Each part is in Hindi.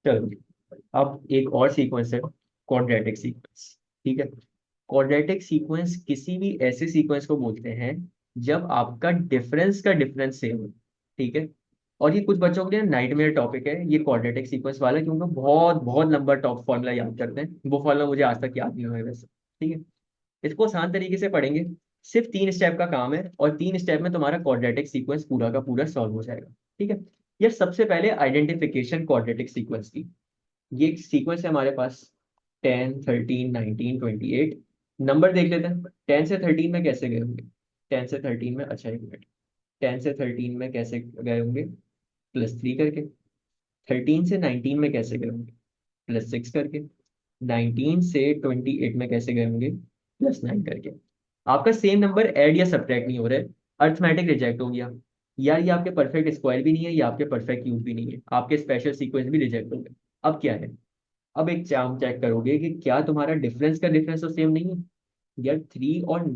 चलो अब एक और सीक्वेंस है, क्वाड्रेटिक सीक्वेंस। ठीक है। क्वाड्रेटिक सीक्वेंस किसी भी ऐसे सीक्वेंस को बोलते हैं जब आपका डिफरेंस सेम हो। ठीक है। और ये कुछ बच्चों के लिए नाइटमेयर टॉपिक है ये क्वाड्रेटिक सीक्वेंस वाला, क्योंकि बहुत बहुत लंबा टॉप फॉर्मूला याद करते हैं, वो फॉर्मूला मुझे आज तक याद नहीं हुआ है वैसे। ठीक है। इसको आसान तरीके से पढ़ेंगे। सिर्फ 3 स्टेप का काम है और 3 स्टेप में तुम्हारा क्वाड्रेटिक सीक्वेंस पूरा का पूरा सॉल्व हो जाएगा। ठीक है। यार सबसे पहले आइडेंटिफिकेशन क्वाड्रेटिक सीक्वेंस की। ये एक सीक्वेंस है हमारे पास, 10 13 19 28। नंबर देख लेते हैं, 10 से 13 में कैसे गए होंगे। 10 से 13 में, अच्छा एक मिनट, 10 से 13 में कैसे गए होंगे, +3 करके। 13 से 19 में कैसे गए होंगे, +6 करके। 19 से 28 में कैसे गए होंगे, +9 करके। आपका सेम नंबर ऐड या सब्ट्रैक्ट नहीं हो रहा है, अर्थमेटिक रिजेक्ट हो गया। यार ये आपके परफेक्ट स्क्वायर भी नहीं है, ये आपके परफेक्ट क्यूब भी नहीं है, आपके स्पेशल सीक्वेंस भी रिजेक्ट हो गए। अब क्या है, अब एक चाम चेक करोगे कि क्या तुम्हारा डिफरेंस का डिफरेंस तो सेम नहीं है। यार 3 और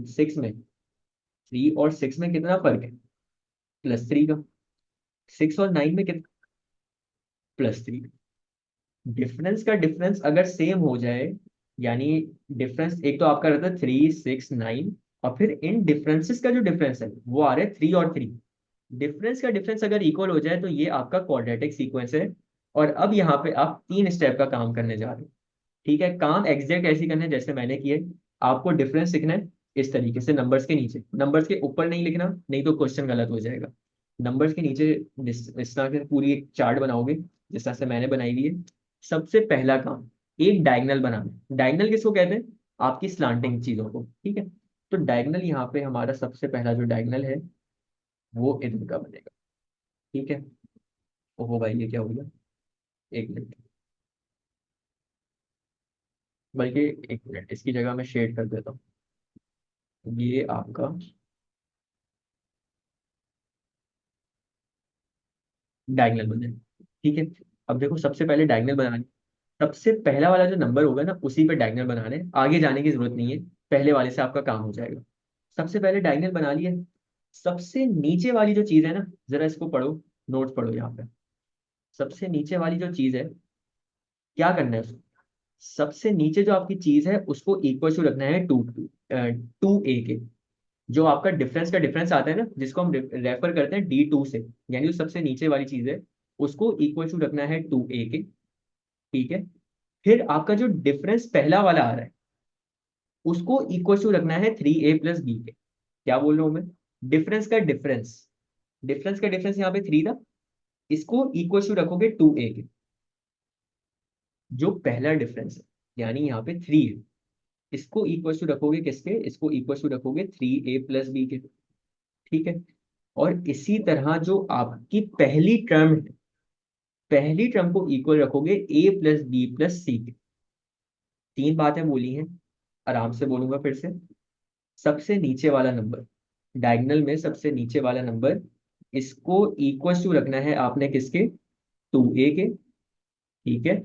6 में कितना फर्क है, +3 का। 6 और 9 में कितना, +3। डिफरेंस का डिफरेंस अगर सेम हो जाए, यानी डिफरेंस एक तो आपका रहता है 3 6 9, और फिर इन डिफरेंसेस का जो डिफरेंस है वो आ रहा है 3 और 3। डिफरेंस का डिफरेंस अगर इक्वल हो जाए तो ये आपका क्वाड्रेटिक सीक्वेंस है। और अब यहाँ पे आप 3 स्टेप का काम करने जा रहे हो। ठीक है, काम एग्जैक्ट ऐसे ही करना है जैसे मैंने किए। आपको डिफरेंस लिखना है इस तरीके से, नंबर्स के नीचे, नंबर्स के ऊपर नहीं लिखना, नहीं तो क्वेश्चन गलत हो जाएगा। नंबर्स के नीचे इस तरह से पूरी एक चार्ट बनाओगे जिस तरह से मैंने बनाई हुई है। सबसे पहला काम, एक डायगनल बनाना। डायगनल किसको कहते हैं, आपकी स्लांटिंग चीजों को। ठीक है। तो डायगनल यहाँ पे हमारा सबसे पहला जो डायगनल है वो इधर का बनेगा। ठीक है। ओहो भाई ये क्या हो गया, एक मिनट, बल्कि एक मिनट, इसकी जगह मैं शेड कर देता हूँ। ये आपका डायगनल बने। ठीक है। अब देखो सबसे पहले डायगनल बनाने, सबसे पहला वाला जो नंबर होगा ना उसी पे डायगनल बनाने, आगे जाने की जरूरत नहीं है, पहले वाले से आपका काम हो जाएगा। सबसे पहले डायगनल बना लिए। सबसे नीचे वाली जो चीज है ना, जरा इसको पढ़ो, नोट पढ़ो यहाँ पे। सबसे नीचे वाली जो चीज है, क्या करना है उसको, सबसे नीचे जो आपकी चीज है उसको इक्वल टू रखना है टू टू ए के। जो आपका डिफरेंस का डिफरेंस आता है ना, जिसको हम रेफर करते हैं D2 से, यानी जो सबसे नीचे वाली चीज है उसको इक्वल टू रखना है 2a के। ठीक है। फिर आपका जो डिफरेंस पहला वाला आ रहा है उसको इक्वल टू रखना है 3a + b के। क्या बोल रहा हूं मैं, डिफरेंस का डिफरेंस, डिफरेंस का डिफरेंस यहाँ पे 3 था, इसको इक्वल टू रखोगे 2a के। जो पहला डिफरेंस है यानी यहाँ पे 3 है, इसको इक्वल टू रखोगे किसके, इसको इक्वल टू रखोगे 3a + b के। ठीक है। और इसी तरह जो आपकी पहली टर्म है, पहली टर्म को इक्वल रखोगे a + b + c के। 3 बातें बोली हैं, आराम से बोलूंगा फिर से। सबसे नीचे वाला नंबर, डायगोनल में सबसे नीचे वाला नंबर, इसको इक्वल टू रखना है आपने किसके, 2a के। ठीक है।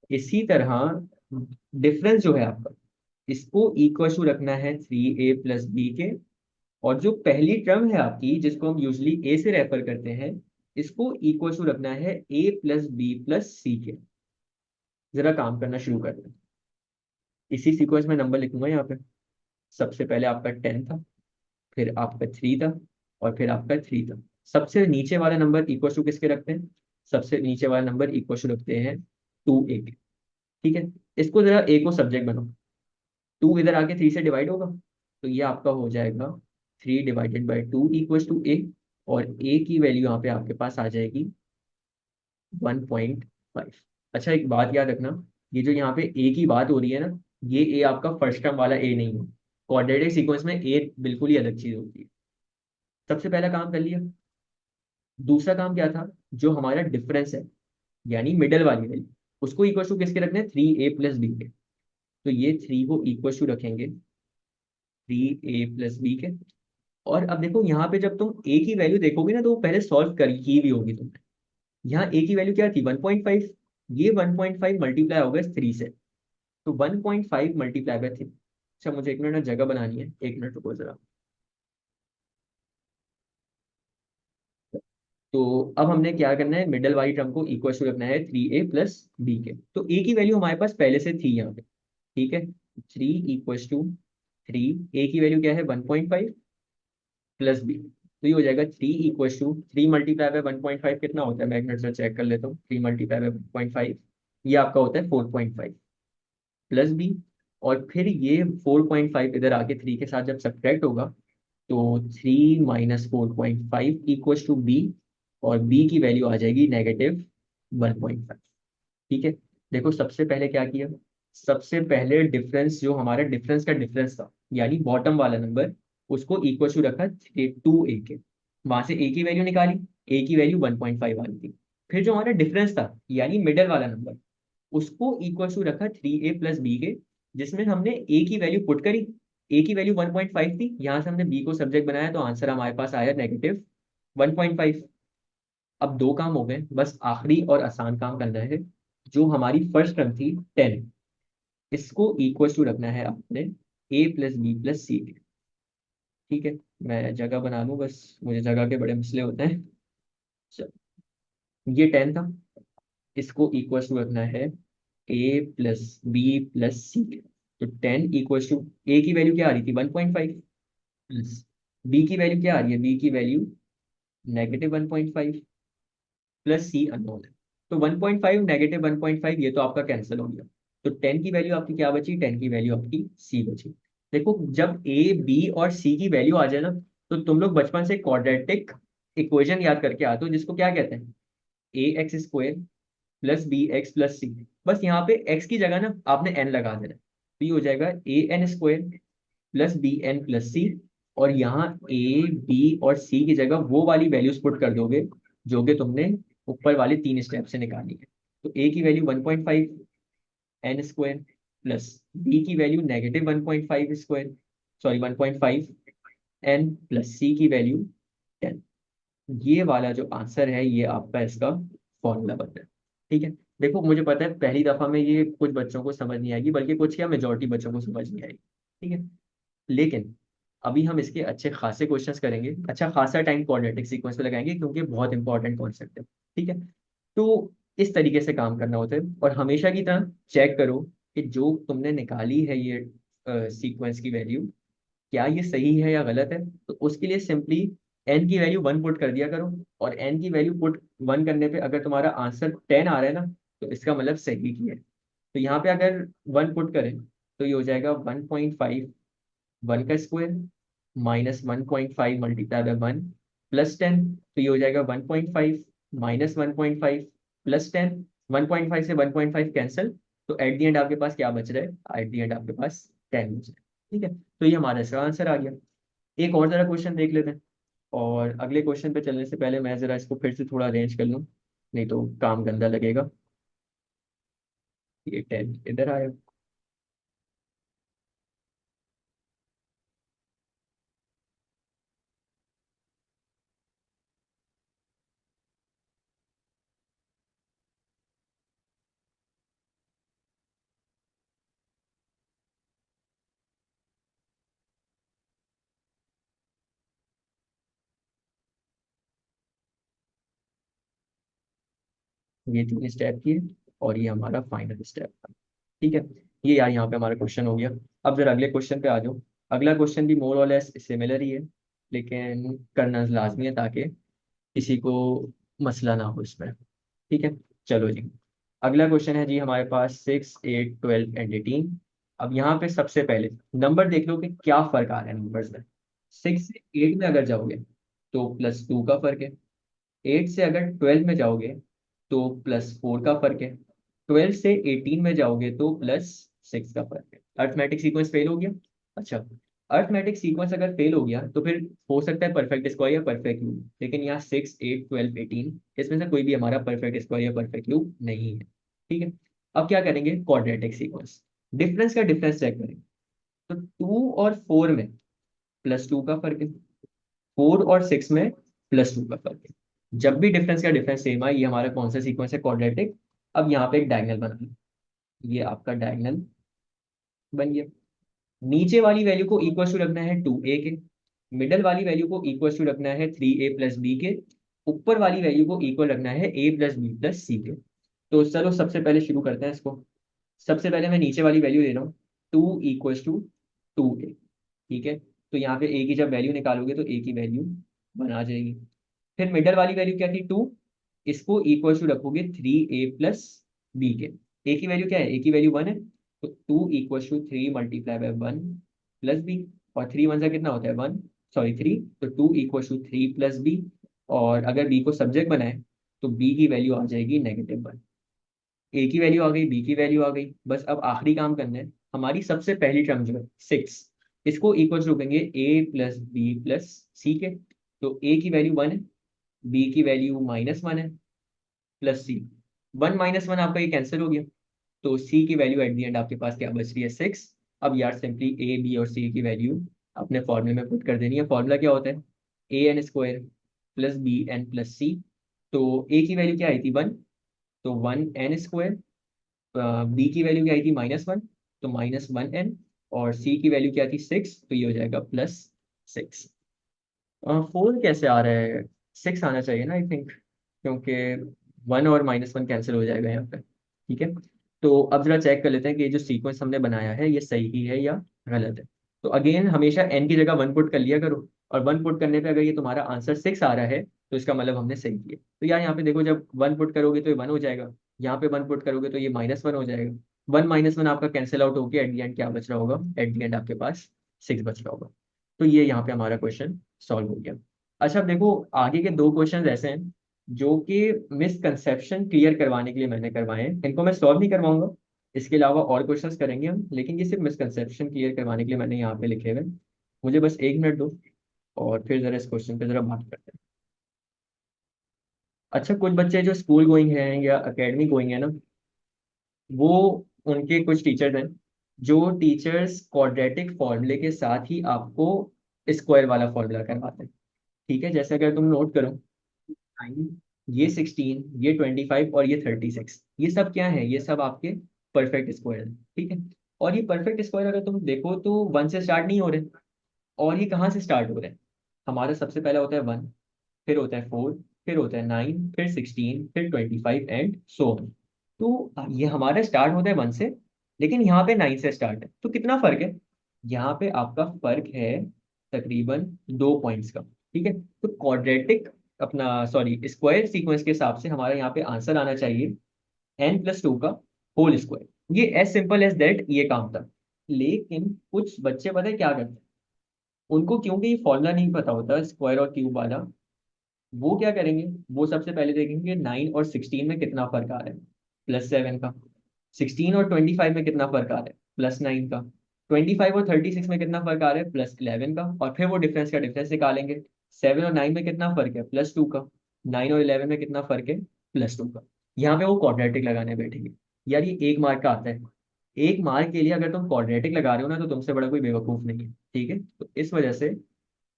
इसी तरह डिफरेंस जो है आपका, इसको इक्वल टू रखना है 3a + b के। और जो पहली टर्म है आपकी जिसको हम यूजली ए से रेफर करते हैं, इसको इक्वल टू रखना है a + b + c के। जरा काम करना शुरू करते हैं। इसी सीक्वेंस में नंबर लिखूंगा यहाँ पे। सबसे पहले आपका 10 था, फिर आपका 3 था, और फिर आपका 3 था। सबसे नीचे वाला नंबर इक्वल टू किसके रखते हैं, सबसे नीचे वाला नंबर इक्वल टू रखते हैं 2a के। ठीक है। इसको जरा a को सब्जेक्ट बनाओ, 2 इधर आके 3 से डिवाइड होगा, तो ये आपका हो जाएगा 3/2 इक्वल टू a। और a की वैल्यू यहाँ पे आपके पास आ जाएगी 1.5। अच्छा एक बात याद रखना, ये जो यहाँ पे a की बात हो रही है ना, ये a आपका फर्स्ट टर्म वाला a नहीं है। क्वाड्रेटिक सीक्वेंस में a बिल्कुल ही अलग चीज होती है। सबसे पहला काम कर लिया। दूसरा काम क्या था, जो हमारा डिफरेंस है यानी मिडल वाली वैल्यू, उसको इक्वल टू किसके रखने हैं, 3a + b के। तो ये 3 को इक्वल टू रखेंगे 3a + b के। और अब देखो यहाँ पे जब तुम a की वैल्यू देखोगे ना तो वो पहले सॉल्व कर ही भी होगी तुमने। यहाँ a की वैल्यू क्या थी, 1.5। ये 1.5 मल्टीप्लाई होगा इस 3 से, तो 1.5 मल्टीप्लाई बाय 3। अच्छा मुझे एक मिनट ना जगह बनानी है, एक मिनट रुको जरा। तो अब हमने क्या करना है, मिडल वाली टर्म को इक्वल टू रखना है 3a+b के। तो a की वैल्यू हमारे पास पहले से थी यहाँ पे, ठीक है। 3 = 3, a की वैल्यू क्या है 1.5 प्लस बी, तो ये हो जाएगा 3 = 3 × 1.5 कितना होता है, मैं एक मिनट से चेक कर लेता हूँ। 3 × 1.5 ये आपका होता है 4.5 प्लस बी, और फिर ये 4.5 इधर आके 3 के साथ जब सब्ट्रैक्ट होगा तो 3 - 4.5 = बी, और बी की वैल्यू आ जाएगी -1.5। ठीक है। देखो सबसे पहले क्या किया, सबसे पहले डिफरेंस, जो हमारा डिफरेंस का डिफरेंस था यानी बॉटम वाला नंबर, उसको इक्वल टू रखा 2a के। वहां से a की वैल्यू निकाली, a की वैल्यू 1.5 आ रही थी। फिर जो हमारा डिफरेंस था यानी मिडल वाला नंबर, उसको इक्वल टू रखा 3a+b के, जिसमें हमने a की वैल्यू पुट करी। a की वैल्यू 1.5 थी, यहाँ से हमने b को सब्जेक्ट बनाया, तो आंसर हमारे पास आया -1.5। अब दो काम हो गए, बस आखिरी और आसान काम करना है। जो हमारी फर्स्ट टर्म थी 10, इसको इक्वल टू रखना है आपने a+b+c के। ठीक है, मैं जगह बना लूँ, बस मुझे जगह के बड़े मसले होते हैं। चलो, ये 10 था, इसको इक्वल टू रखना है a+b+c के। तो 10 इक्वल टू, a की वैल्यू क्या आ रही थी 1.5, प्लस b की वैल्यू क्या आ रही है, b की वैल्यू -1.5, प्लस सी अननोन है। तो 1.5 -1.5 ये तो आपका कैंसिल हो गया। तो 10 की वैल्यू आपकी क्या बची, 10 की वैल्यू आपकी सी बची। देखो जब ए बी और सी की वैल्यू आ जाए ना, तो तुम लोग बचपन से क्वाड्रेटिक इक्वेशन याद करके आते हो, जिसको क्या कहते हैं, ax² + bx + c। बस यहाँ पे x की जगह ना आपने n लगा देना, तो ये हो जाएगा an² + bn + c। और यहाँ a b और c की जगह वो वाली वैल्यूज पुट कर दोगे जो कि तुमने ऊपर वाले 3 स्टेप से निकाली है। तो a की वैल्यू 1.5 n² प्लस b की value -1.5 square, sorry 1.5 n plus c की वैल्यू 10। ये वाला जो आंसर है ये आपका इसका फॉर्मूला बनता है। ठीक है। देखो मुझे पता है पहली दफा में ये कुछ बच्चों को समझ नहीं आएगी, बल्कि कुछ क्या मेजोरिटी बच्चों को समझ नहीं आएगी। ठीक है, लेकिन अभी हम इसके अच्छे खासे क्वेश्चंस करेंगे, अच्छा खासा टाइम क्वाड्रेटिक सीक्वेंस पे लगाएंगे, क्योंकि बहुत इंपॉर्टेंट कॉन्सेप्ट है। ठीक है, तो इस तरीके से काम करना होता है, और हमेशा की तरह चेक करो कि जो तुमने निकाली है ये सीक्वेंस की वैल्यू, क्या ये सही है या गलत है। तो उसके लिए सिंपली एन की वैल्यू 1 पुट कर दिया करो, और एन की वैल्यू पुट 1 करने पे अगर तुम्हारा आंसर 10 आ रहा है ना, तो इसका मतलब सही की है। तो यहाँ पे अगर 1 पुट करें तो ये हो जाएगा 1.5 1 का स्क्वायर -1.5 × 1 +10। तो ये हो जाएगा 1.5 -1.5 +10। 1.5 से 1.5 कैंसिल, तो एट द एंड आपके पास क्या बच रहा है, एट द एंड आपके पास 10 बच रहा है। ठीक है, तो ये हमारा इसका आंसर आ गया। एक और जरा क्वेश्चन देख लेते हैं, और अगले क्वेश्चन पे चलने से पहले मैं जरा इसको फिर से थोड़ा अरेंज कर लूँ, नहीं तो काम गंदा लगेगा। ये 10 इधर आया। ये 3 स्टेप की है, और ये हमारा फाइनल स्टेप था। ठीक है, ये यार यहाँ पे हमारा क्वेश्चन हो गया। अब जरा अगले क्वेश्चन पे आ जाओ। अगला क्वेश्चन भी मोर और लेस सिमिलर ही है, लेकिन करना लाजमी है ताकि किसी को मसला ना हो इसमें। ठीक है, चलो जी। अगला क्वेश्चन है जी हमारे पास 6 8 12 एंड 18। अब यहाँ पे सबसे पहले नंबर देख लो कि क्या फर्क आ रहा है नंबर्स में। 6 से 8 में अगर जाओगे तो +2 का फर्क है। 8 से अगर 12 में जाओगे तो +4 का फर्क है। 12 से 18 में जाओगे तो +6 का फर्क है। अर्थमेटिक सीक्वेंस फेल हो गया। अच्छा, अर्थमेटिक सीक्वेंस अगर फेल हो गया तो फिर हो सकता है परफेक्ट स्क्वायर या परफेक्ट क्यूब, लेकिन यहाँ 6 8 12 18 इसमें से कोई भी हमारा परफेक्ट स्क्वायर या परफेक्ट क्यूब नहीं है। ठीक है, अब क्या करेंगे, क्वाड्रेटिक सीक्वेंस, डिफरेंस का डिफरेंस चेक करेंगे। तो 2 और 4 में +2 का फर्क है, 4 और 6 में +2 का फर्क है। जब भी डिफरेंस का डिफरेंस सेम है, ये हमारा कौन सा सीक्वेंस है, क्वाड्रेटिक। अब यहाँ पे एक डायगोनल बना लो, ये आपका डायगोनल बन गया। नीचे वाली वैल्यू को इक्वल टू रखना है 2a के, मिडल वाली वैल्यू को इक्वल टू रखना है 3a + b के, ऊपर वाली वैल्यू को इक्वल रखना है ए प्लस बी प्लस सी के। तो चलो सबसे पहले शुरू करते हैं इसको। सबसे पहले मैं नीचे वाली वैल्यू दे रहा हूँ, 2 = 2a। ठीक है, तो यहाँ पे ए की जब वैल्यू निकालोगे तो ए की वैल्यू 1 आ जाएगी। फिर मिडल वाली वैल्यू क्या थी, 2, इसको इक्वल टू रखोगे 3a प्लस बी के। ए की वैल्यू क्या है, ए की वैल्यू 1 है, तो 2 = 3 × 1 + बी। और 3 × 1 से कितना होता है 1, सॉरी 3, तो 2 = 3 + बी। और अगर बी को सब्जेक्ट बनाए तो बी की वैल्यू आ जाएगी -1। ए की वैल्यू आ गई, बी की वैल्यू आ गई, बस अब आखिरी काम करना है। हमारी सबसे पहली टर्म जो है 6, इसको इक्वल रखेंगे ए प्लस बी प्लस सी के। तो ए की वैल्यू 1 है, बी की वैल्यू -1 है, प्लस सी। 1 - 1 आपका ये कैंसिल हो गया, तो सी की वैल्यू एट द एंड आपके पास क्या बच रही है 6। अब यार सिंपली ए बी और सी की वैल्यू अपने फॉर्मूले में पुट कर देनी है। फॉर्मूला क्या होता है, an² प्लस bn प्लस सी। तो ए की वैल्यू क्या आई थी 1, तो 1n²। बी की वैल्यू क्या आई थी -1, तो -1n। और सी की वैल्यू क्या थी 6, तो ये हो जाएगा +6। 4 कैसे आ रहा है, 6 आना चाहिए ना आई थिंक, क्योंकि 1 और -1 कैंसिल हो जाएगा यहाँ पे। ठीक है, तो अब जरा चेक कर लेते हैं कि ये जो सीक्वेंस हमने बनाया है ये सही है या गलत है। तो अगेन हमेशा n की जगह 1 पुट कर लिया करो, और 1 पुट करने पे अगर ये तुम्हारा आंसर 6 आ रहा है तो इसका मतलब हमने सही किया। तो यार यहाँ पे देखो, जब 1 पुट करोगे तो ये 1 हो जाएगा, यहाँ पे 1 पुट करोगे तो ये -1 हो जाएगा। 1 - 1 आपका कैंसिल आउट होकर एट द एंड क्या बच रहा होगा, एट द एंड आपके पास 6 बच रहा होगा। तो ये यहाँ पे हमारा क्वेश्चन सॉल्व हो गया। अच्छा अब देखो, आगे के 2 क्वेश्चन ऐसे हैं जो कि मिसकंसेप्शन क्लियर करवाने के लिए मैंने करवाए हैं। इनको मैं सॉल्व नहीं करवाऊंगा, इसके अलावा और क्वेश्चंस करेंगे हम, लेकिन ये सिर्फ मिसकंसेप्शन क्लियर करवाने के लिए मैंने यहाँ पे लिखे हुए हैं। मुझे बस 1 मिनट दो, और फिर जरा इस क्वेश्चन पे जरा बात करते हैं। अच्छा, कुछ बच्चे जो स्कूल गोइंग हैं या एकेडमी गोइंग है ना, वो उनके कुछ टीचर्स हैं जो टीचर्स क्वाड्रेटिक फॉर्मूले के साथ ही आपको स्क्वायर वाला फॉर्मूला करवाते हैं। ठीक है, जैसे अगर तुम नोट करो, 9, ये 16, ये 25 और ये 36, ये सब क्या है, ये सब आपके परफेक्ट स्क्वायर है। ठीक है, और ये परफेक्ट स्क्वायर अगर तुम देखो तो 1 से स्टार्ट नहीं हो रहे। और ये कहाँ से स्टार्ट हो रहे हैं, हमारा सबसे पहला होता है 1, फिर होता है 4, फिर होता है 9, फिर 16, फिर 25 एंड सो ऑन। तो ये हमारा स्टार्ट होता है 1 से, लेकिन यहाँ पे 9 से स्टार्ट है। तो कितना फर्क है, यहाँ पे आपका फर्क है तकरीबन 2 पॉइंट्स का। ठीक है, तो क्वाड्रेटिक अपना सॉरी स्क्वायर सीक्वेंस के हिसाब से हमारे यहाँ पे आंसर आना चाहिए n+2 का होल स्क्वायर। ये एज सिंपल एज दैट, ये काम था। लेकिन कुछ बच्चे पता है क्या करते हैं, उनको क्योंकि ये फॉर्मूला नहीं पता होता स्क्वायर और क्यूब वाला, वो क्या करेंगे, वो सबसे पहले देखेंगे 9 और 16 में कितना फर्क आ रहा है, +7 का। 16 और 25 में कितना फर्क आ रहा है, +9 का। 25 और 36 में कितना फर्क आ रहा है, +11 का। और फिर वो डिफरेंस का डिफरेंस निकालेंगे। 7 और 9 में कितना फर्क है, +2 का। 9 और 11 में कितना फर्क है, +2 का। यहाँ पे वो क्वाड्रेटिक लगाने बैठेंगे। यार ये 1 मार्क का आता है, 1 मार्क के लिए अगर तुम क्वाड्रेटिक लगा रहे हो ना, तो तुमसे बड़ा कोई बेवकूफ नहीं है। ठीक है, तो इस वजह से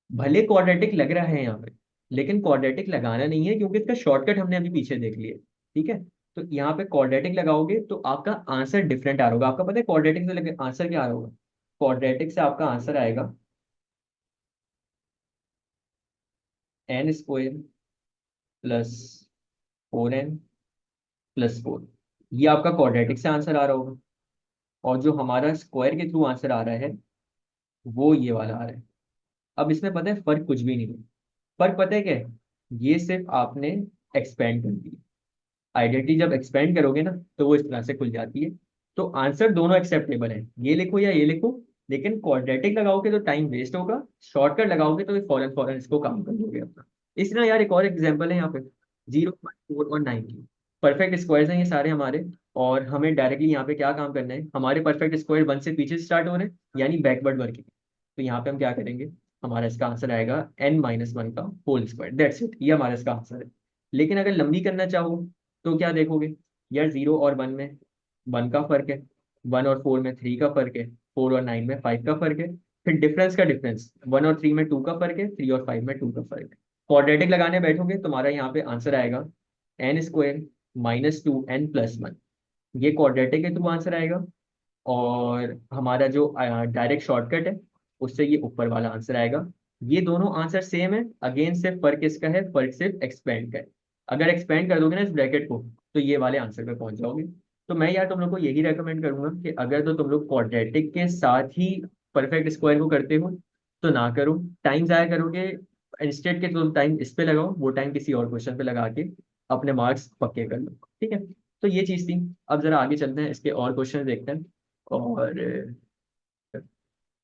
भले क्वाड्रेटिक लग रहा है यहाँ पे, लेकिन क्वाड्रेटिक लगाना नहीं है, क्योंकि इसका शॉर्टकट हमने अभी पीछे देख लिया। ठीक है, तो यहाँ पे क्वाड्रेटिक लगाओगे तो आपका आंसर डिफरेंट आ रहा होगा। आपका पता है क्वाड्रेटिक से लगे आंसर क्या आ रहा होगा, क्वाड्रेटिक से आपका आंसर आएगा n² +4n+4। ये आपका क्वाड्रेटिक से आंसर आ रहा होगा। और जो हमारा स्क्वायर के थ्रू आंसर आ रहा है वो ये वाला आ रहा है। अब इसमें पता है फर्क कुछ भी नहीं है। फर्क पता है क्या है, ये सिर्फ आपने एक्सपेंड कर दिया। आइडेंटिटी जब एक्सपेंड करोगे ना, तो वो इस तरह से खुल जाती है। तो आंसर दोनों एक्सेप्टेबल है, ये लिखो या ये लिखो। लेकिन क्वाड्रेटिक लगाओगे तो टाइम वेस्ट होगा, शॉर्टकट लगाओगे तो फौरन फौरन इसको काम कर लोगे अपना। इस तरह यार एक और एग्जांपल है यहाँ पे, 0, 4 और 9 की। परफेक्ट स्क्वायर्स हैं ये सारे हमारे। और हमें डायरेक्टली यहाँ पे क्या काम करना है, हमारे परफेक्ट स्क्वायर 1 से पीछे स्टार्ट हो रहे हैं, यानी बैकवर्ड वर्किंग। तो यहाँ पे हम क्या करेंगे, हमारा इसका आंसर आएगा n - 1 का होल स्क्वायर, दैट्स इट, ये हमारा इसका आंसर है। लेकिन अगर लंबी करना चाहो तो क्या देखोगे, यार 0 और 1 में 1 का फर्क है, 1 और 4 में 3 का फर्क है, 4 और 9 में 5 का फर्क है। फिर डिफरेंस का डिफरेंस, 1 और 3 में 2 का फर्क है, 3 और 5 में 2 का फर्क है। क्वाड्रेटिक लगाने बैठोगे तुम्हारा यहाँ पे आंसर आएगा n² -2n+1। ये क्वाड्रेटिक के थ्रू आंसर आएगा। और हमारा जो डायरेक्ट शॉर्टकट है, उससे ये ऊपर वाला आंसर आएगा ये दोनों आंसर सेम है, अगेन सिर्फ फर्क इसका है, फर्क सिर्फ एक्सपेंड का है। अगर एक्सपेंड कर दोगे ना इस ब्रैकेट को, तो ये वाले आंसर पे पहुंच जाओगे। तो मैं यार तुम लोग को यही रेकमेंड करूंगा कि अगर तो तुम लोग क्वाड्रेटिक के साथ ही परफेक्ट स्क्वायर को करते हो तो ना करो, टाइम जाया करोगे। इंस्टेड के तुम टाइम इस पे लगाओ, वो टाइम किसी और क्वेश्चन पे लगा के अपने मार्क्स पक्के कर लो, ठीक है। तो ये चीज थी। अब जरा आगे चलते हैं, इसके और क्वेश्चन देखते हैं। और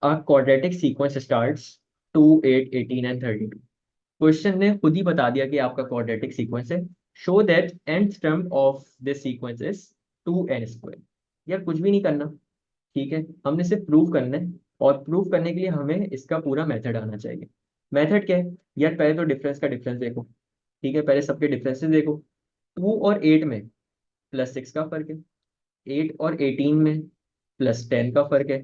a quadratic sequence starts 2, 8, 18 and 32। Question ने खुद ही बता दिया कि आपका क्वाड्रेटिक सीक्वेंस है। Show that nth term of this sequence is 2n²। यार कुछ भी नहीं करना, ठीक है, हमने सिर्फ प्रूव करना है। और प्रूव करने के लिए हमें इसका पूरा मेथड आना चाहिए। मेथड क्या है यार? पहले तो डिफरेंस का डिफरेंस देखो, ठीक है, पहले सबके डिफरेंसेस देखो। 2 और 8 में +6 का फर्क है। 8 और 18 में +10 का फर्क है।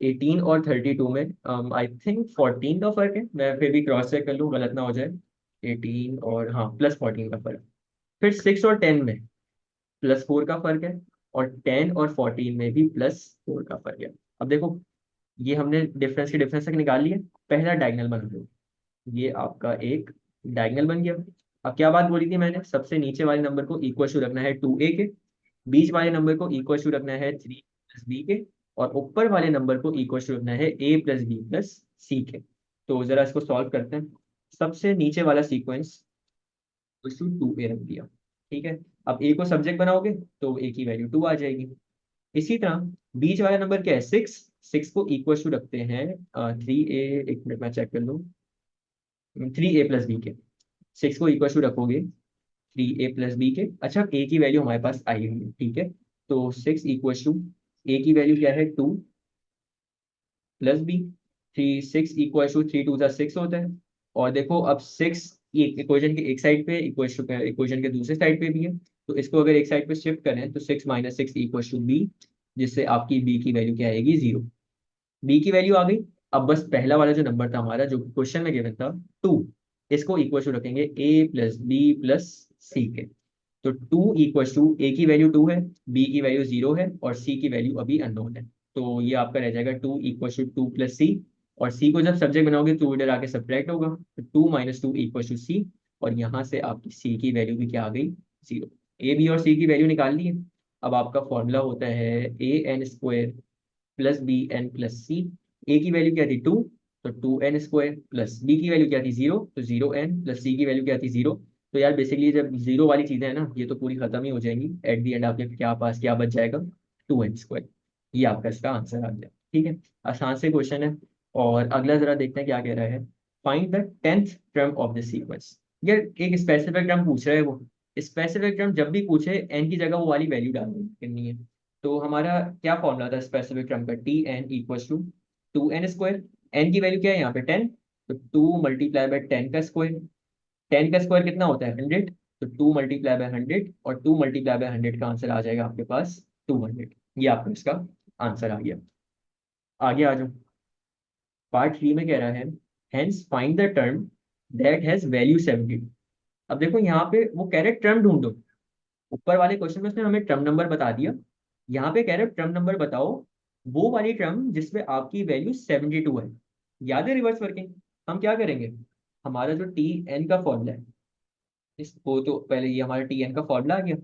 18 और 32 में आई थिंक 14 का फर्क है, मैं फिर भी क्रॉस चेक कर लूँ गलत ना हो जाए। 18 और हाँ +14 का फर्क। फिर 6 और 10 में +4 का फर्क है। और 10 और 14 में भी +4 का फर्क है। अब देखो, ये हमने डिफरेंस के डिफरेंस तक निकाल लिया। पहला डायगोनल बना लो, ये आपका एक डायगोनल बन गया। अब क्या बात बोली थी मैंने? सबसे नीचे वाले नंबर को इक्वल टू रखना है 2a के, बीच वाले नंबर को इक्वल टू रखना है 3 + b के, और ऊपर वाले नंबर को इक्वल टू रखना है a + b + c के। तो जरा इसको सॉल्व करते हैं। सबसे नीचे वाला सीक्वेंस टू 2a रख दिया, ठीक है। अब a को सब्जेक्ट बनाओगे तो a की वैल्यू 2 आ जाएगी। इसी तरह बीच वाला नंबर क्या है? 6। 6 को इक्वल टू रखते हैं 3a, एक मिनट में चेक कर लूँ, 3a + b के। 6 को इक्वल टू रखोगे 3a + b के। अच्छा, a की वैल्यू हमारे पास आई हुई है, ठीक है। तो 6 इक्वल टू a की वैल्यू क्या है? 2 + b। 3 6 = 2 = 6 होता है। और देखो अब 6 इक्वेशन के एक साइड पे, इक्वेशन के दूसरे साइड पे भी है। तो इसको अगर एक साइड पे शिफ्ट करें तो 6 - 6 = b, जिससे आपकी b की वैल्यू क्या आएगी? 0। बी की वैल्यू आ गई। अब बस पहला वाला जो नंबर था हमारा, जो क्वेश्चन में गिवन था 2, इसको इक्वल टू रखेंगे a + b + c के। तो 2 इक्वल टू ए की वैल्यू 2 है, बी की वैल्यू 0 है, और सी की वैल्यू अभी अननोन है। तो ये आपका रह जाएगा 2 इक्वल टू 2 + c। और सी को जब सब्जेक्ट बनाओगे तो इधर आके सब्ट्रैक्ट होगा, तो 2 - 2 = c। और यहाँ से आपकी सी की वैल्यू भी क्या आ गई? 0। ए बी और सी की वैल्यू निकाल ली है। अब आपका फॉर्मूला होता है an² +bn + c। ए की वैल्यू क्या थी? 2, तो 2n² प्लस बी की वैल्यू क्या थी? 0, तो 0n प्लस सी की वैल्यू क्या थी? 0। तो यार बेसिकली जब जीरो वाली चीजें हैं ना, ये तो पूरी खत्म ही हो जाएंगी। एट दी एंड आपके क्या पास क्या बच जाएगा? 2n²। ये आपका इसका आंसर आ गया, ठीक है। आसान से क्वेश्चन है। और अगला जरा देखते हैं क्या कह रहा है। Find the 10th term of the sequence. यार एक स्पेसिफिक टर्म पूछ रहा है वो। स्पेसिफिक टर्म जब भी पूछे एन की जगह वो वाली वैल्यू डालनी करनी है। तो हमारा क्या फॉर्मूला था स्पेसिफिक टर्म का? Tn = 2n²। एन की वैल्यू क्या है यहाँ पे? 10। तो 2 × 10 का स्क्वायर। 10 का स्क्वायर कितना होता है? 100। तो 2 × 100, और 2 × 100 का आंसर आ जाएगा आपके पास 200। ये आपका इसका आंसर आ गया। आगे आ जाओ। पार्ट 3 में कह रहा है hence find the term that has value 70। अब देखो यहाँ पे वो कह रहे टर्म ढूंढो। ऊपर वाले क्वेश्चन में उसने हमें टर्म नंबर बता दिया। यहाँ पे कह रहे टर्म नंबर बताओ वो वाली टर्म जिसमें आपकी वैल्यू 72 है। याद है रिवर्स वर्किंग? हम क्या करेंगे, हमारा जो टी एन का फॉर्मूला है, इसको तो पहले ये हमारा टी एन का फॉर्मूला आ गया।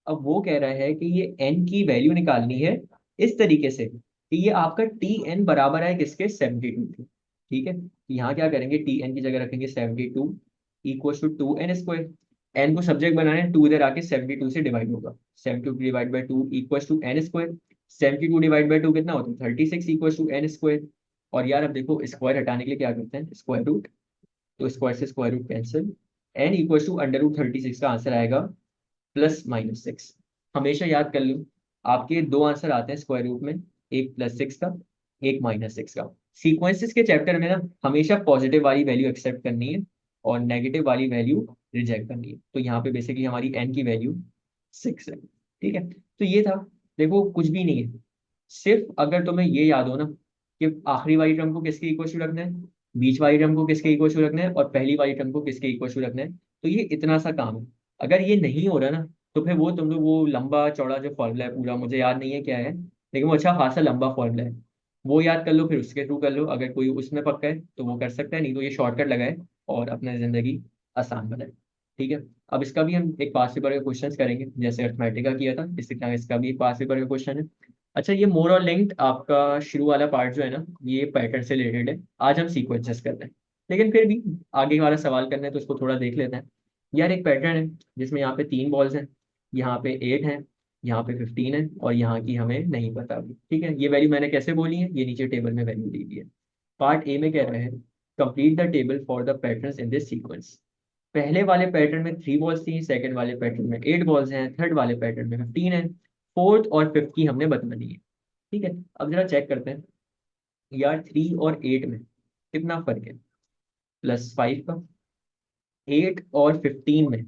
अब वो कह रहा है कि ये एन की वैल्यू निकालनी है इस तरीके से कि ये आपका टी एन बराबर है किसके? 72 के, ठीक है। यहाँ क्या करेंगे, टी एन की जगह रखेंगे 72 इक्वल टू 2n²। एन को सब्जेक्ट बनाना है, 2 इधर आके 72 से डिवाइड होगा। 72 / 2 इक्वल टू n²। 72 / 2 कितना होता है? 36 इक्वल टू n²। और यार अब देखो स्क्वायर हटाने के लिए क्या करते हैं? Square root. तो स्क्वायर से square root cancel. n equal to √36 का आंसर आएगा +/6। हमेशा याद कर लो, आपके दो आंसर आते हैं स्क्वायर रूट में, एक +6 का, एक -6 का। सीक्वेंसेस के चैप्टर में ना हमेशा पॉजिटिव वाली वैल्यू एक्सेप्ट करनी है और नेगेटिव वाली वैल्यू रिजेक्ट करनी है। तो यहाँ पे बेसिकली हमारी n की वैल्यू 6 है, ठीक है। तो ये था। देखो कुछ भी नहीं है, सिर्फ अगर तुम्हें ये याद हो ना कि आखिरी वाली टर्म को किसके इक्वल टू रखना है, बीच वाली टर्म को किसके इक्वल टू रखना है, और पहली वाली टर्म को किसके इक्वल टू रखना है, तो ये इतना सा काम है। अगर ये नहीं हो रहा ना, तो फिर वो तुम लोग वो लंबा चौड़ा जो फॉर्मूला है पूरा, मुझे याद नहीं है क्या है, लेकिन वो अच्छा खासा लंबा फॉर्मूला है। वो याद कर लो, फिर उसके थ्रू कर लो। अगर कोई उसमें पक्का है तो वो कर सकता है, नहीं तो ये शॉर्टकट लगाए और अपने जिंदगी आसान बनाए। ठीक है। अब इसका भी हम एक पास पेपर का क्वेश्चन करेंगे, जैसे अर्थमेटिक का किया था, इसी तरह इसका भी एक पास पेपर का क्वेश्चन है। अच्छा, ये मोर और लिंक्ड आपका शुरू वाला पार्ट जो है ना, ये पैटर्न से रिलेटेड है। आज हम सीक्वेंसेस करते हैं, लेकिन फिर भी आगे वाला सवाल करना है तो उसको थोड़ा देख लेते हैं। यार एक पैटर्न है जिसमें यहाँ पे 3 बॉल्स हैं, यहाँ पे 8 है, यहाँ पे 15 है, और यहाँ की हमें नहीं पता अभी। ठीक है, ये वैल्यू मैंने कैसे बोली है, ये नीचे टेबल में वैल्यू दी हुई है। पार्ट ए में कह रहे हैं complete the table for the patterns in this sequence. पहले वाले पैटर्न में 3 बॉल्स थी, सेकंड वाले पैटर्न में 8 बॉल्स हैं, थर्ड वाले पैटर्न में 15 है, फोर्थ और फिफ्थ की हमने बतानी है। ठीक है। अब जरा चेक करते हैं यार, 3 और 8 में कितना फर्क है, +5 का। 8 और 15 में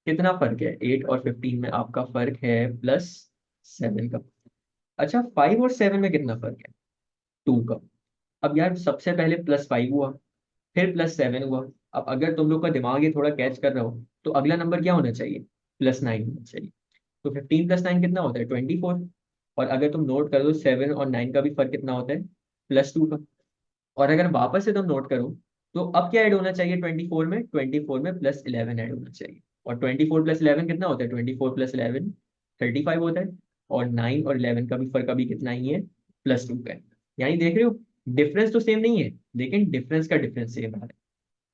कितना फर्क है, 8 और 15 में आपका फर्क है +7 का। अच्छा, 5 और 7 में कितना फर्क है, 2 का। अब यार सबसे पहले +5 हुआ, फिर +7 हुआ। अब अगर तुम लोग का दिमाग ये थोड़ा कैच कर रहा हो तो अगला नंबर क्या होना चाहिए, +9 होना चाहिए। तो 15 + 9 कितना होता है, 24। और अगर तुम नोट कर दो 7 और 9 का भी फर्क कितना होता है, +2 का। और अगर वापस से तुम नोट करो तो अब क्या ऐड होना चाहिए 24 में +11 ऐड होना चाहिए। और 24 + 11 कितना होता है, 24 + 11 35 होता है। और 9 और 11 का भी फर्क अभी कितना ही है, +2 का है। यानी देख रहे हो, डिफरेंस तो सेम नहीं है, लेकिन डिफरेंस का डिफरेंस सेम है।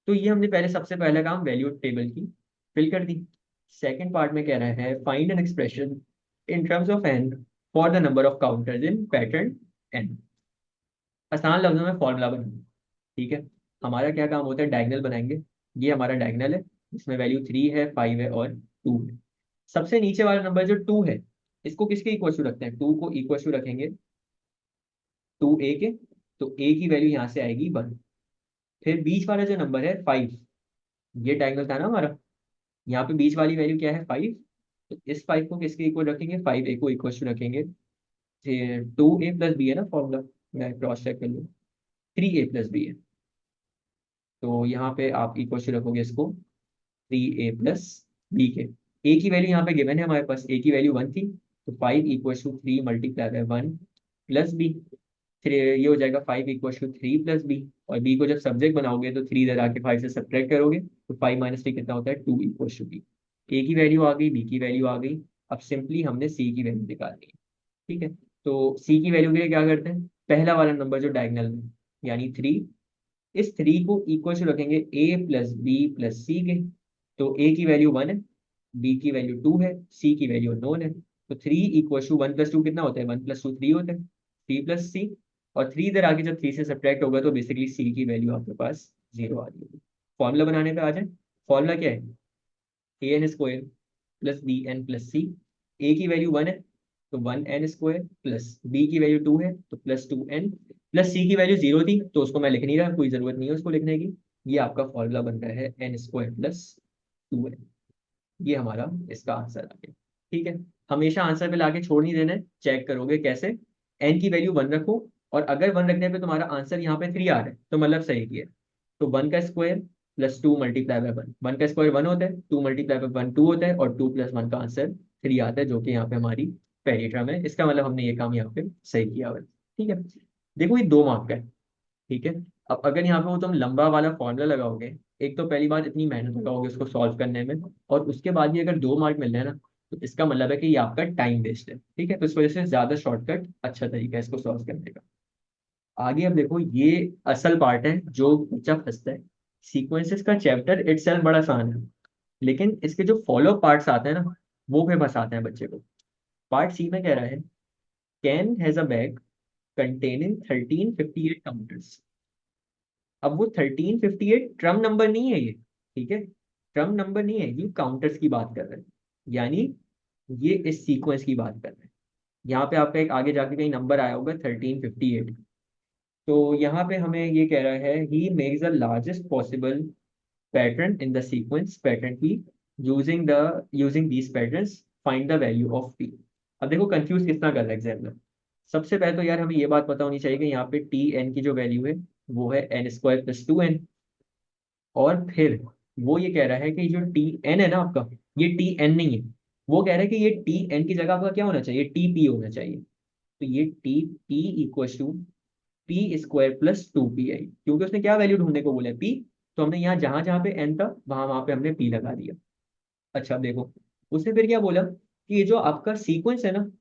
तो ये हमने पहले सबसे पहला काम वैल्यू टेबल की फिल कर दी। सेकंड पार्ट में कह रहा है find an expression in terms of n for the number of counters in pattern n. आसान लफ्जों में फॉर्मूला बनाना। ठीक है। हमारा क्या काम होता है, डायगोनल बनाएंगे। ये हमारा डायगोनल है, इसमें वैल्यू 3 है, 5 है और 2 है। सबसे नीचे वाला नंबर जो 2 है, इसको किसके इक्वल टू रखते हैं, 2 को इक्वल टू रखेंगे 2a के। तो a की वैल्यू यहाँ से आएगी 1। फिर बीच वाला जो नंबर है 5, ये डायगोनल था ना हमारा, यहाँ पे बीच वाली वैल्यू क्या है, 5। तो इस 5 को किसके इक्वल रखेंगे, 5a को इक्वल टू रखेंगे 2a + b है ना फॉर्मूला, मैं क्रॉस चेक कर लूँ, 3a + b है। तो यहाँ पे आप इक्वल टू रखोगे इसको 3a + b के। a की वैल्यू यहाँ पे गिवन है हमारे पास, a की वैल्यू 1 थी, तो 5 = 3 मल्टीप्लाई बाय 1 + b। फिर ये हो जाएगा 5 = 3 + b। और b को जब सब्जेक्ट बनाओगे तो 3 इधर आके 5 से सब्ट्रैक्ट करोगे, तो 5 - 3 कितना होता है, 2 = b। a की वैल्यू आ गई, b की वैल्यू आ गई। अब सिंपली हमने c की वैल्यू निकालनी है। ठीक है। तो c की वैल्यू के लिए क्या करते हैं, पहला वाला नंबर जो डायगोनल में, यानी 3, इस 3 को इक्वल टू रखेंगे a + b + c के। तो a की वैल्यू 1 है, b की वैल्यू 2 है, c की वैल्यू नोन है। तो 3 = 1 + 2 कितना होता है, 1 + 2 3 होता है, 3 + c। और 3 इधर आके जब 3 से सब्ट्रैक्ट होगा तो बेसिकली c की वैल्यू आपके पास 0 आ जाएगी। फॉर्मूला बनाने पे आ जाए। फॉर्मूला क्या है, an² + bn + c। a की वैल्यू 1 है तो 1n² प्लस b की वैल्यू 2 है तो +2n, प्लस c की वैल्यू 0 थी तो उसको मैं लिख नहीं रहा, कोई जरूरत नहीं है उसको लिखने की। ये आपका फॉर्मूला बन रहा है n² + 2n। ये हमारा इसका आंसर आ गया। ठीक है। हमेशा आंसर पे लाके छोड़ नहीं देना है, चेक करोगे कैसे, n की वैल्यू 1 रखो, और अगर 1 रखने पे तुम्हारा आंसर यहाँ पे 3 आ रहा है तो मतलब सही किया। तो 1 का स्क्वायर +2 मल्टीप्लाई बाय 1, 1 का स्क्वायर 1 होता है, 2 मल्टीप्लाई बाय 1 2 होता है, और 2 + 1 का आंसर 3 आता है, जो कि यहाँ पे हमारी पहली टर्म है। इसका मतलब हमने ये काम यहाँ पे सही किया हुआ है। ठीक है। देखो ये 2 मार्क का है। ठीक है। अब अगर यहाँ पे वो तुम लंबा वाला फॉर्मूला लगाओगे, एक तो पहली बात इतनी मेहनत लगाओगे उसको सॉल्व करने में, और उसके बाद भी अगर 2 मार्क मिल रहे हैं ना, तो इसका मतलब है कि ये आपका टाइम वेस्ट है। ठीक है। तो इस वजह से ज्यादा शॉर्टकट अच्छा तरीका है इसको सॉल्व करने का। आगे अब देखो, ये असल पार्ट है जो बच्चा फंसता है। सीक्वेंसेस का चैप्टर इटसेल्फ बड़ा आसान है, लेकिन इसके जो फॉलो पार्ट्स आते हैं ना, वो पे फंसाते हैं बच्चे को। पार्ट सी में कह रहा है can has a bag containing 1358 counters. अब वो 1358 ट्रम नंबर नहीं है ये। ठीक है। ट्रम नंबर नहीं है ये, काउंटर्स की बात कर रहे हैं, यानी ये इस सीक्वेंस की बात कर रहे हैं। यहाँ पे आपका एक आगे जाके कहीं नंबर आया होगा 1358। तो यहाँ पे हमें ये कह रहा है he makes the largest possible pattern in the sequence pattern की, using these patterns find the value of P. अब देखो कंफ्यूज कितना कर रहा है एग्जामिनर। सबसे पहले तो यार हमें ये बात पता होनी चाहिए कि यहाँ पे टी एन की जो वैल्यू है वो है n² + 2n। और फिर वो ये कह रहा है कि जो टी एन है ना आपका, ये टी एन नहीं है। वो कह रहा है कि ये टी एन की जगह आपका क्या होना चाहिए, टी पी होना चाहिए। तो ये T P = P square plus 2 pi, क्योंकि उसने क्या वैल्यू ढूंढने को बोला है, पी। तो हमने यहाँ जहां जहां पे एन था वहां वहां पे हमने पी लगा दिया। अच्छा अब देखो, उसने फिर क्या बोला कि ये जो आपका सीक्वेंस है ना,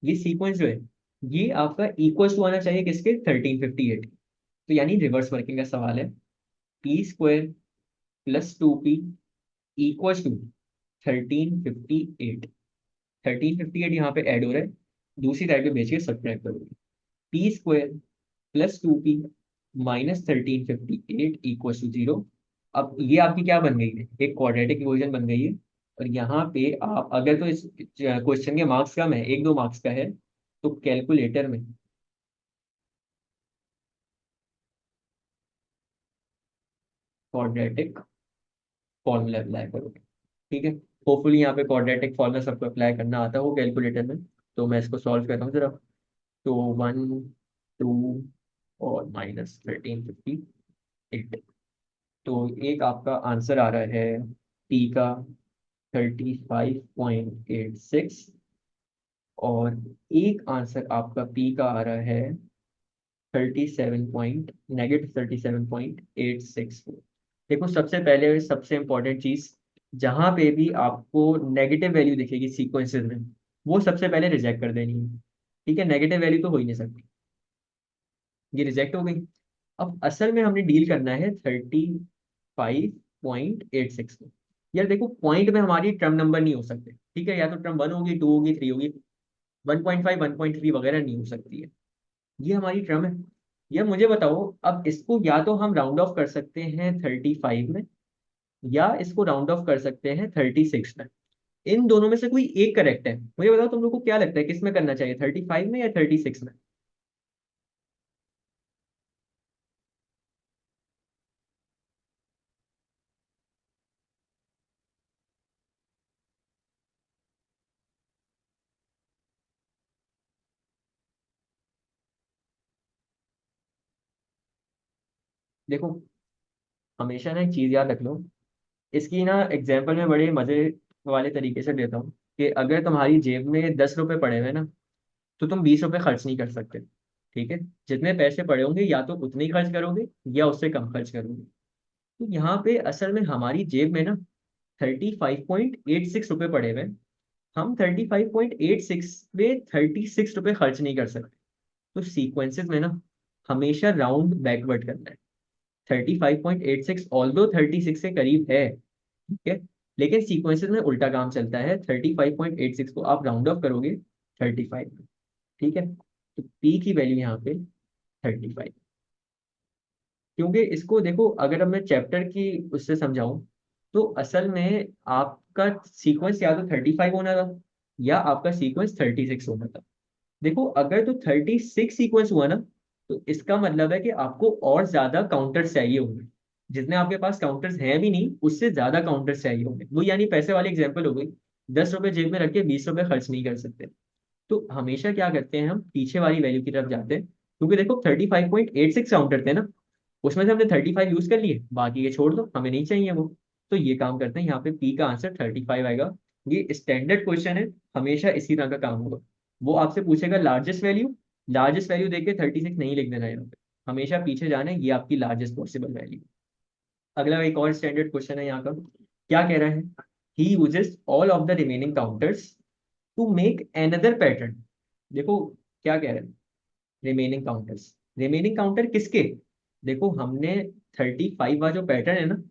ये सीक्वेंस जो है, ये आपका इक्वल टू आना चाहिए किसके, 1358। तो यानी रिवर्स वर्किंग का सवाल है। P square plus 2 p equal to 1358। 1358 यहाँ पे ऐड हो रहा है, दूसरी साइड पे भेज के सब्ट्रैक्ट करोगे। P square plus 2 p minus 1358 equal to 0। अब ये आपकी क्या बन गई है, एक क्वाड्रेटिक इक्वेशन बन गई है। और यहाँ पे आप अगर तो इस क्वेश्चन के मार्क्स कम है, 1-2 मार्क्स का है, तो कैलकुलेटर में क्वाड्रेटिक फॉर्मूला अप्लाई करोगे। ठीक है, होपफुली यहाँ पे क्वाड्रेटिक फॉर्मूला सबको अप्लाई करना आता हो कैलकुलेटर में। तो मैं इसको सॉल्व करता हूँ जरा। तो 1, 2 और माइनस 1358। तो एक आपका आंसर आ रहा है पी का 35.86, और एक आंसर आपका पी का आ रहा है 37.-37.864। देखो सबसे पहले सबसे इंपॉर्टेंट चीज, जहां पे भी आपको नेगेटिव वैल्यू दिखेगी सीक्वेंसेस में, वो सबसे पहले रिजेक्ट कर देनी है। ठीक है, नेगेटिव वैल्यू तो हो ही नहीं सकती, ये रिजेक्ट हो गई। अब असल में हमने डील करना है 35.86 को। यार देखो, पॉइंट में हमारी टर्म नंबर नहीं हो सकते, ठीक है, या तो टर्म 1 होगी, 2 होगी, 3 होगी, 1.5 1.3 वगैरह नहीं हो सकती है। ये हमारी टर्म है। ये मुझे बताओ, अब इसको या तो हम राउंड ऑफ कर सकते हैं 35 में, या इसको राउंड ऑफ कर सकते हैं 36 में। इन दोनों में से कोई एक करेक्ट है। मुझे बताओ तुम लोग को क्या लगता है, किस में करना चाहिए, 35 में या 36 में? देखो, हमेशा ना एक चीज याद रख लो, इसकी ना एग्जाम्पल में बड़े मजे वाले तरीके से देता हूँ, कि अगर तुम्हारी जेब में 10 रुपए पड़े हुए ना, तो तुम 20 रुपए खर्च नहीं कर सकते। ठीक है, जितने पैसे पड़े होंगे या तो उतने ही खर्च करोगे, या उससे कम खर्च करोगे। तो यहाँ पे असल में हमारी जेब में ना 35.86 रुपए पड़े हुए हैं। हम 35.86 में 36 रुपए खर्च नहीं कर सकते। तो सीक्वेंसेस में ना हमेशा राउंड बैकवर्ड करना है। 35.86 ऑल्दो 36 के करीब है, ठीक है, लेकिन सीक्वेंसेस में उल्टा काम चलता है। 35.86 को आप राउंड ऑफ करोगे 35 में। ठीक है, तो पी की वैल्यू यहाँ पे 35। क्योंकि इसको देखो, अगर अब मैं चैप्टर की उससे समझाऊं, तो असल में आपका सीक्वेंस या तो 35 होना था, या आपका सीक्वेंस 36 होना था। देखो, अगर तो 36 सीक्वेंस हुआ ना, तो इसका मतलब है कि आपको और ज्यादा काउंटर्स चाहिए होंगे। जितने आपके पास काउंटर्स हैं भी नहीं, उससे ज्यादा काउंटर्स चाहिए होंगे। वो यानी पैसे वाली एग्जांपल हो गई, 10 रुपए जेब में रख के 20 रुपए खर्च नहीं कर सकते। तो हमेशा क्या करते हैं, हम पीछे वाली वैल्यू की तरफ जाते हैं। क्योंकि देखो 35.86 काउंटर थे ना, उसमें से हमने 35 यूज कर लिए, बाकी ये छोड़ दो, हमें नहीं चाहिए वो। तो ये काम करते हैं, यहाँ पे पी का आंसर 35 आएगा। ये स्टैंडर्ड क्वेश्चन है, हमेशा इसी तरह का काम होगा। वो आपसे पूछेगा लार्जेस्ट वैल्यू, लार्जेस्ट वैल्यू देके 36 नहीं लिख देना यहाँ पे, हमेशा पीछे जाना है, ये आपकी लार्जेस्ट पॉसिबल वैल्यू। अगला एक और स्टैंडर्ड क्वेश्चन है यहाँ का, क्या कह रहा है, he uses all of the remaining counters to make another pattern. देखो क्या कह रहे हैं, रिमेनिंग काउंटर्स, रिमेनिंग काउंटर किसके, देखो हमने 35 का जो पैटर्न है ना,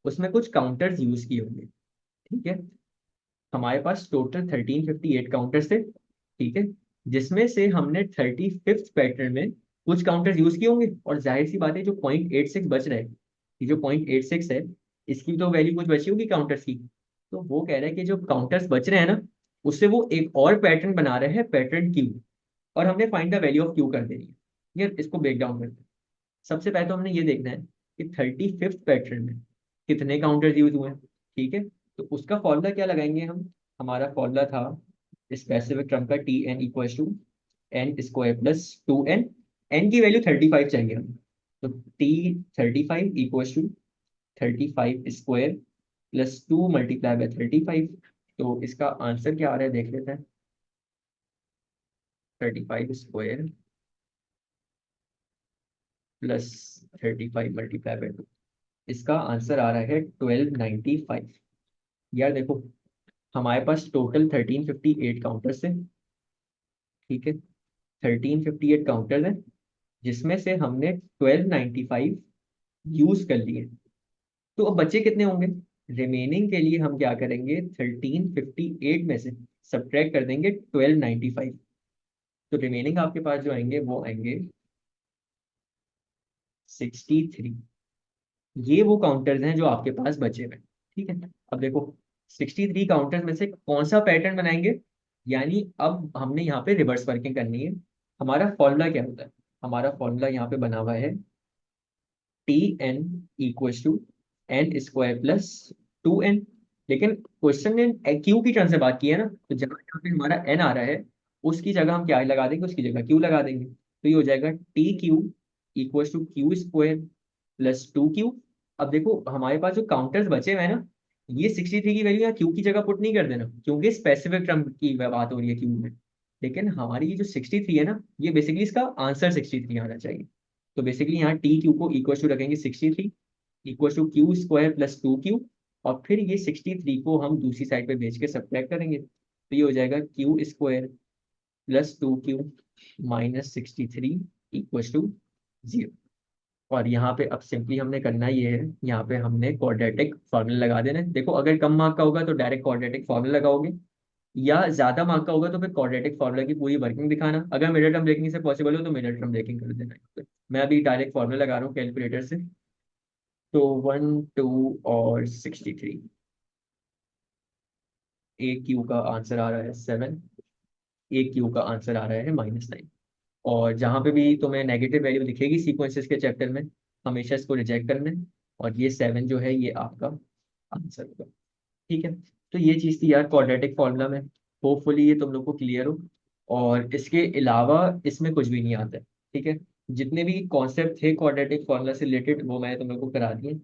उसमें कुछ काउंटर्स यूज किए होंगे। ठीक है, हमारे पास टोटल 1358 काउंटर्स थे। ठीक है, जिसमें से हमने 35th पैटर्न में कुछ काउंटर्स यूज किए होंगे, और जाहिर सी बात है जो 0.86 बच रहा है, ये जो 0.86 है, इसकी तो वैल्यू कुछ बची होगी काउंटर्स की। तो वो कह रहा है कि जो काउंटर्स बच रहे हैं ना, उससे वो एक और पैटर्न बना रहे हैं, पैटर्न क्यू। और हमने find the value of Q कर देनी है। ये इसको ब्रेक डाउन करते हैं। सबसे पहले तो हमने ये देखना है कि 35th पैटर्न में कितने काउंटर्स यूज हुए हैं। ठीक है, तो उसका फॉर्मूला क्या लगाएंगे हम, हमारा फॉर्मूला था स्पेसिफिक टर्म का, t n equal to n square plus 2 n. N की वैल्यू 35 चाहिए हमें। तो t 35 equal to 35 square plus 2 multiply by 35। तो इसका आंसर क्या आ रहा है देख लेते हैं। 35 स्क्वायर प्लस 35 मल्टीप्लाई बाई 2। इसका आंसर आ रहा है 1295। यार देखो, हमारे पास टोटल 1358 काउंटर्स है। ठीक है, 1358 काउंटर्स हैं, जिसमें से हमने 1295 यूज कर लिए। तो अब बचे कितने होंगे? रिमेनिंग के लिए हम क्या करेंगे, 1358 में से सब्ट्रैक्ट कर देंगे 1295। तो रिमेनिंग आपके पास जो आएंगे वो आएंगे 63। ये वो काउंटर्स हैं जो आपके पास बचे हुए हैं। ठीक है, अब देखो 63 काउंटर्स में से कौन सा पैटर्न बनाएंगे। यानी अब हमने यहाँ पे रिवर्स वर्किंग करनी है। हमारा फॉर्मूला क्या होता है? हमारा फॉर्मूला यहाँ पे बना हुआ है Tn equals to n square plus 2n। लेकिन क्वेश्चन ने क्यू की टर्म से बात की है ना, तो जहाँ यहाँ पे हमारा n आ रहा है, उसकी जगह हम क्या लगा देंगे, उसकी जगह q लगा देंगे। तो ये हो जाएगा t q equals to q square plus 2q। अब देखो हमारे पास जो काउंटर्स बचे हुए हैं ना, ये 63 की वैल्यू यहाँ क्यू की जगह पुट नहीं कर देना, क्योंकि स्पेसिफिक टर्म की बात हो रही है क्यू में। लेकिन हमारी ये जो 63 है ना, ये बेसिकली इसका आंसर 63 आना चाहिए। तो बेसिकली यहाँ टी क्यू को इक्वल टू रखेंगे 63 equal to q square plus 2q। और फिर ये 63 को हम दूसरी साइड पे भेज के सब्ट्रैक्ट करेंगे, तो ये हो जाएगा q square plus 2q minus 63 equal to 0। और यहाँ पे अब सिंपली हमने करना ये है, यहाँ पे हमने क्वाड्रेटिक फॉर्मूला लगा देना है। देखो अगर कम मार्क का होगा तो डायरेक्ट क्वाड्रेटिक फॉर्मूला लगाओगे, या ज्यादा मार्क का होगा तो फिर क्वाड्रेटिक फॉर्मूला की पूरी वर्किंग दिखाना। अगर मिडिल टर्म ब्रेकिंग से पॉसिबल हो तो मिडिल टर्म ब्रेकिंग कर देना। मैं अभी डायरेक्ट फॉर्मूला लगा रहा हूँ कैलकुलेटर से। तो 1 2 और 63, ए क्यू का आंसर आ रहा है 7, ए क्यू का आंसर आ रहा है -9। और जहाँ पे भी तुम्हें नेगेटिव वैल्यू दिखेगी सीक्वेंसेस के चैप्टर में, हमेशा इसको रिजेक्ट करना है। और ये 7 जो है ये आपका आंसर होगा। ठीक है, तो ये चीज़ थी यार क्वाड्रेटिक फॉर्मूला में। होपफुली ये तुम लोग को क्लियर हो। और इसके अलावा इसमें कुछ भी नहीं आता है। ठीक है, जितने भी कॉन्सेप्ट थे क्वाड्रेटिक फॉर्मूला से रिलेटेड वो मैंने तुम लोग को करा दिए।